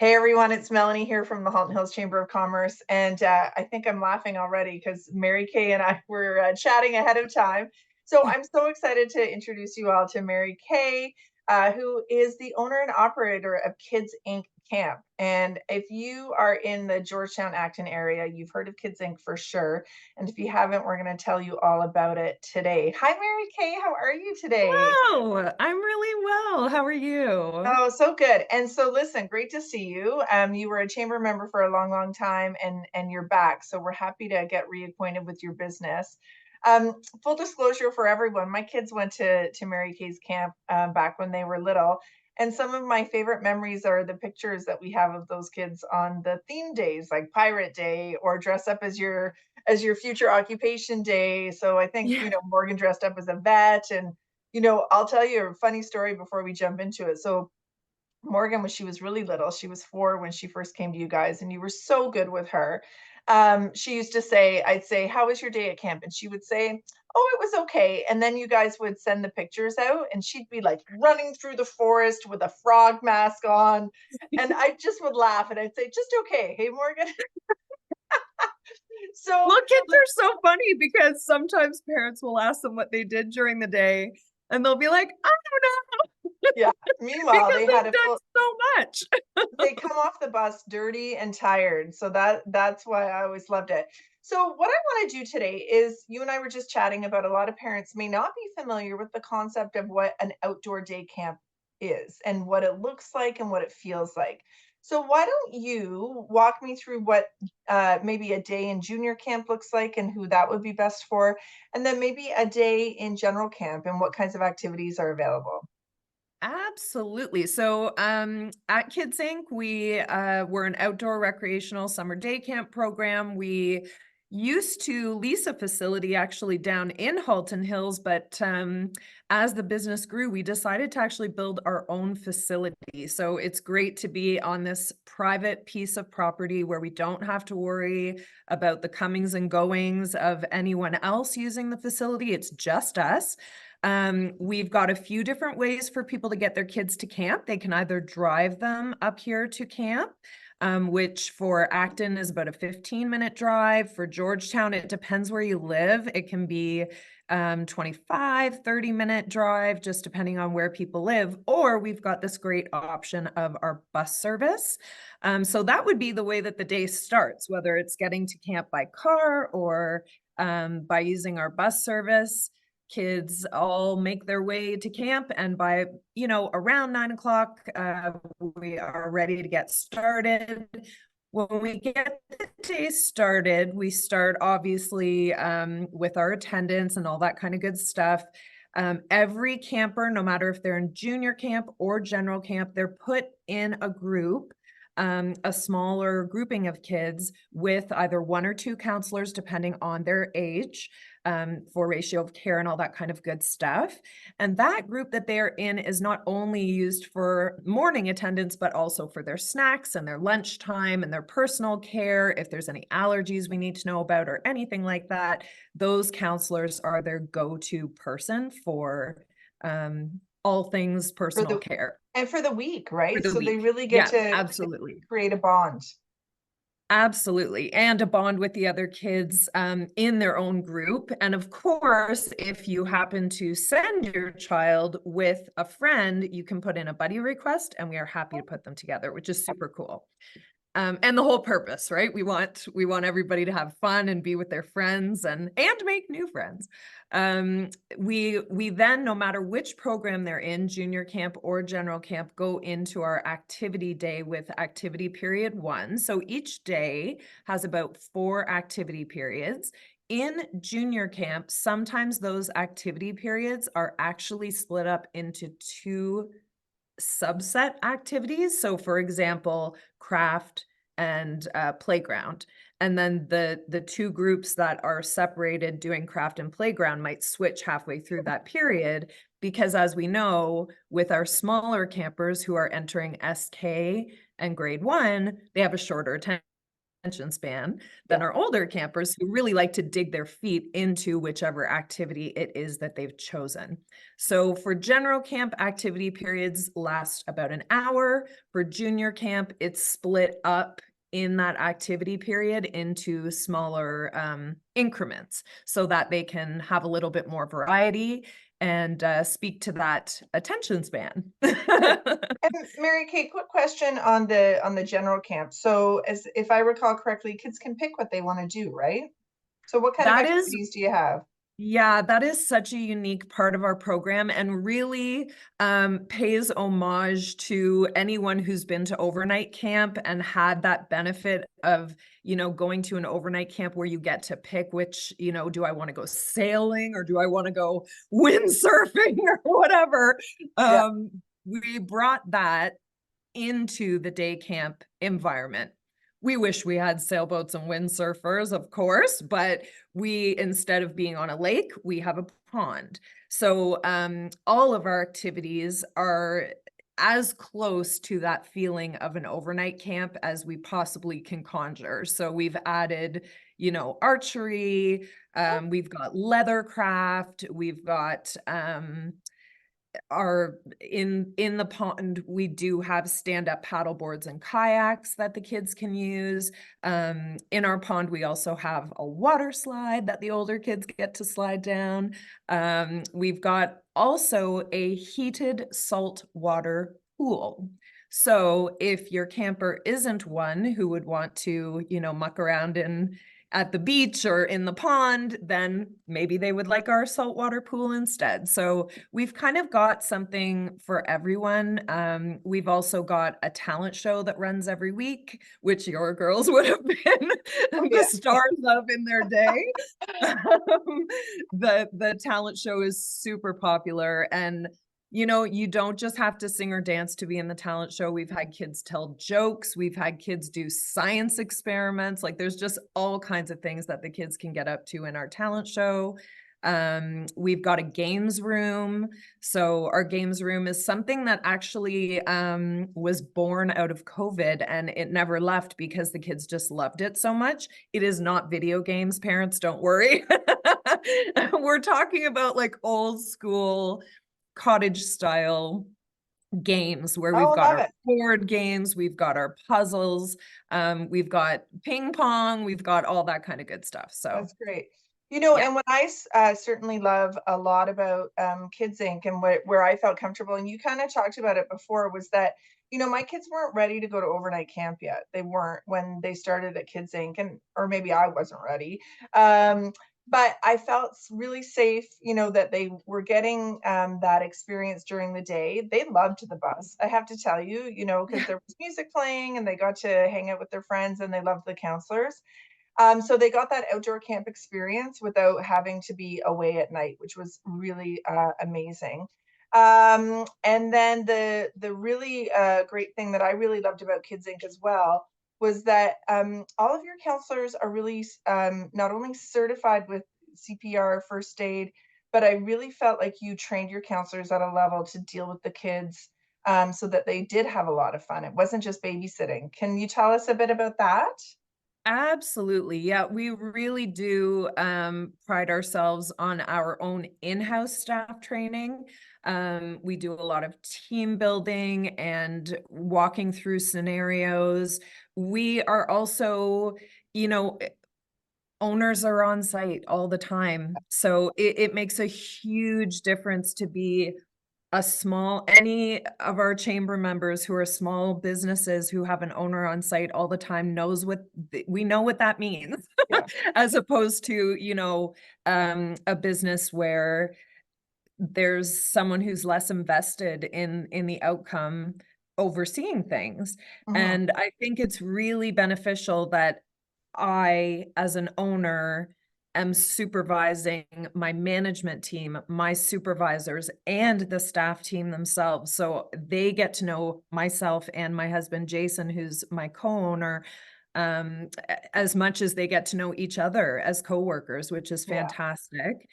Hey everyone, it's Melanie here from the Halton Hills Chamber of Commerce, and I think I'm laughing already because Mary Kay and I were chatting ahead of time. So I'm so excited to introduce you all to Mary Kay, who is the owner and operator of Kids Inc. Camp. And if you are in the Georgetown Acton area, you've heard of Kids Inc. for sure. And if you haven't, we're going to tell you all about it today. Hi, Mary Kay, how are you today? Oh, I'm really well. How are you? Oh, so good. And so listen, great to see you. You were a chamber member for a long, long time and you're back. So we're happy to get reacquainted with your business. Full disclosure for everyone, my kids went to Mary Kay's camp back when they were little. And some of my favorite memories are the pictures that we have of those kids on the theme days, like Pirate Day or dress up as your future occupation day. So I think, Yeah. Morgan dressed up as a vet and I'll tell you a funny story before we jump into it. So Morgan, when she was really little, she was 4 when she first came to you guys, and you were so good with her. She used to say, I'd say, "How was your day at camp?" And she would say, "Oh, it was okay." And then you guys would send the pictures out, and she'd be like running through the forest with a frog mask on. And I just would laugh and I'd say, "Just okay. Hey, Morgan." So, Well, kids are so funny because sometimes parents will ask them what they did during the day, and they'll be like, I don't know, yeah. Meanwhile, because they had they've a done full so much. they come off the bus dirty and tired. So that's why I always loved it. So what I want to do today is you and I were just chatting about a lot of parents may not be familiar with the concept of what an outdoor day camp is and what it looks like and what it feels like. So why don't you walk me through what maybe a day in junior camp looks like and who that would be best for, and then maybe a day in general camp and what kinds of activities are available. Absolutely. So, at Kids Inc., we're an outdoor recreational summer day camp program. We used to lease a facility actually down in Halton Hills, but as the business grew, we decided to actually build our own facility. So it's great to be on this private piece of property where we don't have to worry about the comings and goings of anyone else using the facility. It's just us. We've got a few different ways for people to get their kids to camp. They can either drive them up here to camp, which for Acton is about a 15-minute drive. For Georgetown, it depends where you live. It can be 25, 30-minute drive, just depending on where people live. Or we've got this great option of our bus service. So that would be the way that the day starts, whether it's getting to camp by car or by using our bus service. Kids all make their way to camp, and by around 9 o'clock, we are ready to get started. When we get the day started, we start obviously with our attendance and all that kind of good stuff. Every camper, no matter if they're in junior camp or general camp, they're put in a group, a smaller grouping of kids with either 1 or 2 counselors, depending on their age, for ratio of care and all that kind of good stuff. And that group that they're in is not only used for morning attendance, but also for their snacks and their lunchtime and their personal care. If there's any allergies we need to know about or anything like that, those counselors are their go-to person for all things For personal the care and for the week, for right? the So they week. really get Yeah, to absolutely. create a bond. Absolutely, and a bond with the other kids, in their own group, and of course, if you happen to send your child with a friend, you can put in a buddy request, and we are happy to put them together, which is super cool. And the whole purpose, right? We want everybody to have fun and be with their friends and make new friends. We then, no matter which program they're in, junior camp or general camp, go into our activity day with activity period 1. So each day has about 4 activity periods. In junior camp, sometimes those activity periods are actually split up into 2 subset activities. So for example, craft and playground. And then the 2 groups that are separated doing craft and playground might switch halfway through that period, because as we know, with our smaller campers who are entering SK and grade 1, they have a shorter attention attention span than Yeah. our older campers who really like to dig their feet into whichever activity it is that they've chosen. So for general camp, activity periods last about an hour. For junior camp, it's split up in that activity period into smaller increments so that they can have a little bit more variety and speak to that attention span. Sure. And Mary Kate, quick question on the general camp. So as if I recall correctly, kids can pick what they want to do, right? So what kind of That is activities do you have? Yeah, that is such a unique part of our program and really pays homage to anyone who's been to overnight camp and had that benefit of, going to an overnight camp where you get to pick which, do I want to go sailing or do I want to go windsurfing or whatever. Yeah. We brought that into the day camp environment. We wish we had sailboats and windsurfers, of course, but instead of being on a lake, we have a pond. So all of our activities are as close to that feeling of an overnight camp as we possibly can conjure. So we've added, archery, we've got leathercraft, we've got are in the pond. We do have stand-up paddle boards and kayaks that the kids can use. In our pond, we also have a water slide that the older kids get to slide down. We've got also a heated salt water pool. So if your camper isn't one who would want to, muck around at the beach or in the pond, then maybe they would like our saltwater pool instead. So we've kind of got something for everyone. We've also got a talent show that runs every week, which your girls would have been Oh the yeah. stars of in their day. The talent show is super popular, and you don't just have to sing or dance to be in the talent show. We've had kids tell jokes. We've had kids do science experiments. Like there's just all kinds of things that the kids can get up to in our talent show. We've got a games room. So our games room is something that actually was born out of COVID and it never left because the kids just loved it so much. It is not video games, parents, don't worry. We're talking about like old school cottage style games where we've Oh, got love our it. board games, we've got our puzzles, we've got ping pong, we've got all that kind of good stuff. So That's great. yeah. And what I certainly love a lot about Kids Inc. and where I felt comfortable, and you kind of talked about it before, was that, my kids weren't ready to go to overnight camp yet. They weren't when they started at Kids Inc. and or maybe I wasn't ready. Um, but I felt really safe, that they were getting that experience during the day. They loved the bus, I have to tell you, because Yeah. there was music playing and they got to hang out with their friends and they loved the counselors. So they got that outdoor camp experience without having to be away at night, which was really amazing. And then the really great thing that I really loved about Kids Inc. as well was that all of your counselors are really not only certified with CPR, first aid, but I really felt like you trained your counselors at a level to deal with the kids so that they did have a lot of fun. It wasn't just babysitting. Can you tell us a bit about that? Absolutely. Yeah, we really do pride ourselves on our own in-house staff training. We do a lot of team building and walking through scenarios. We are also, you know, owners are on site all the time. So it makes a huge difference to be any of our chamber members who are small businesses who have an owner on site all the time knows we know what that means Yeah. as opposed to, a business where there's someone who's less invested in the outcome overseeing things. Mhm. And I think it's really beneficial that I, as an owner, am supervising my management team, my supervisors, and the staff team themselves. So they get to know myself and my husband, Jason, who's my co-owner, as much as they get to know each other as coworkers, which is Yeah. fantastic.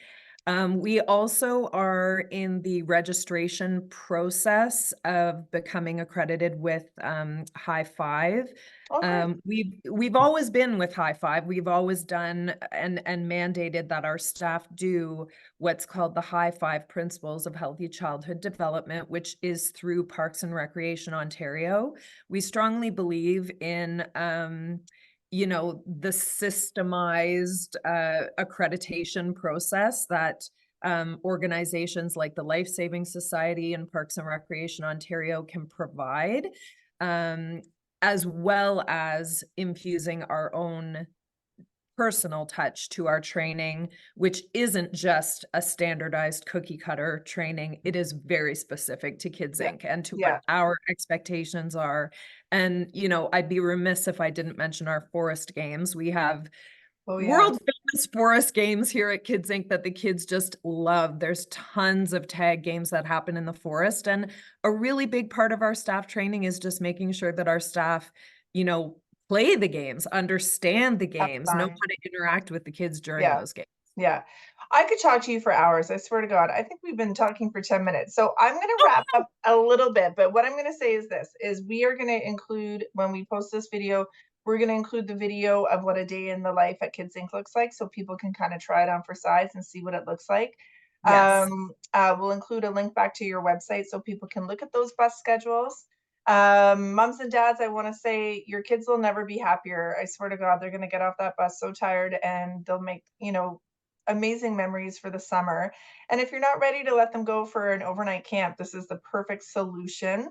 We also are in the registration process of becoming accredited with High Five. Oh, great. We've always been with High Five. We've always done and mandated that our staff do what's called the High Five Principles of Healthy Childhood Development, which is through Parks and Recreation Ontario. We strongly believe in the systemized accreditation process that organizations like the Life Saving Society and Parks and Recreation Ontario can provide, as well as infusing our own personal touch to our training, which isn't just a standardized cookie cutter training. It is very specific to Kids Yeah. Inc. and to what Yeah. our expectations are. And, I'd be remiss if I didn't mention our forest games. We have Oh, yeah. world famous forest games here at Kids Inc. that the kids just love. There's tons of tag games that happen in the forest. And a really big part of our staff training is just making sure that our staff, play the games, understand the Have games, know fun. how to interact with the kids during Yeah. those games. Yeah. I could talk to you for hours. I swear to God. I think we've been talking for 10 minutes. So I'm going to wrap up a little bit, but what I'm going to say is this is we are going to include when we post this video, we're going to include the video of what a day in the life at Kids Inc. looks like so people can kind of try it on for size and see what it looks like. Yes. We'll include a link back to your website so people can look at those bus schedules. Moms and dads, I want to say your kids will never be happier. I swear to God, they're going to get off that bus so tired and they'll make, amazing memories for the summer. And if you're not ready to let them go for an overnight camp, this is the perfect solution.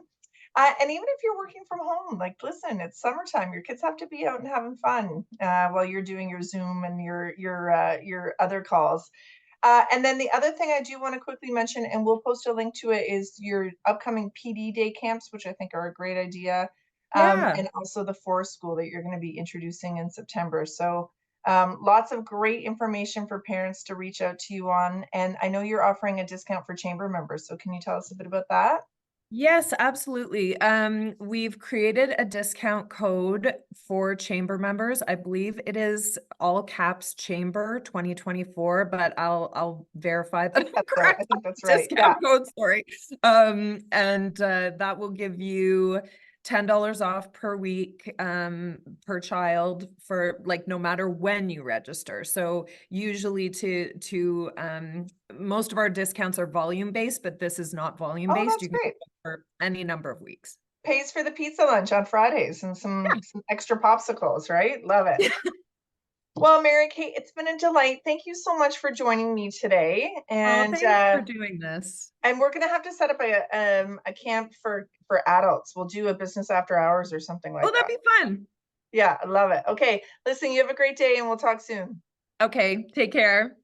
And even if you're working from home, like, listen, it's summertime. Your kids have to be out and having fun while you're doing your Zoom and your other calls. And then the other thing I do want to quickly mention, and we'll post a link to it, is your upcoming PD day camps, which I think are a great idea, Yeah. and also the forest school that you're going to be introducing in September. So lots of great information for parents to reach out to you on. And I know you're offering a discount for chamber members. So can you tell us a bit about that? Yes, absolutely. We've created a discount code for chamber members. I believe it is all caps chamber 2024, but I'll verify I think the that's right. I correct think that's right. Yeah. discount code, sorry. And that will give you $10 off per week per child for like no matter when you register. So usually to most of our discounts are volume based, but this is not volume Oh, based. that's You can great. for any number of weeks. Pays for the pizza lunch on Fridays and some extra popsicles, right? Love it. Well, Mary Kate, it's been a delight. Thank you so much for joining me today. Oh, thanks for doing this. And we're gonna have to set up a camp for adults. We'll do a business after hours or something Oh, like that'd that. be fun. Yeah, I love it. Okay, listen, you have a great day and we'll talk soon. Okay, take care.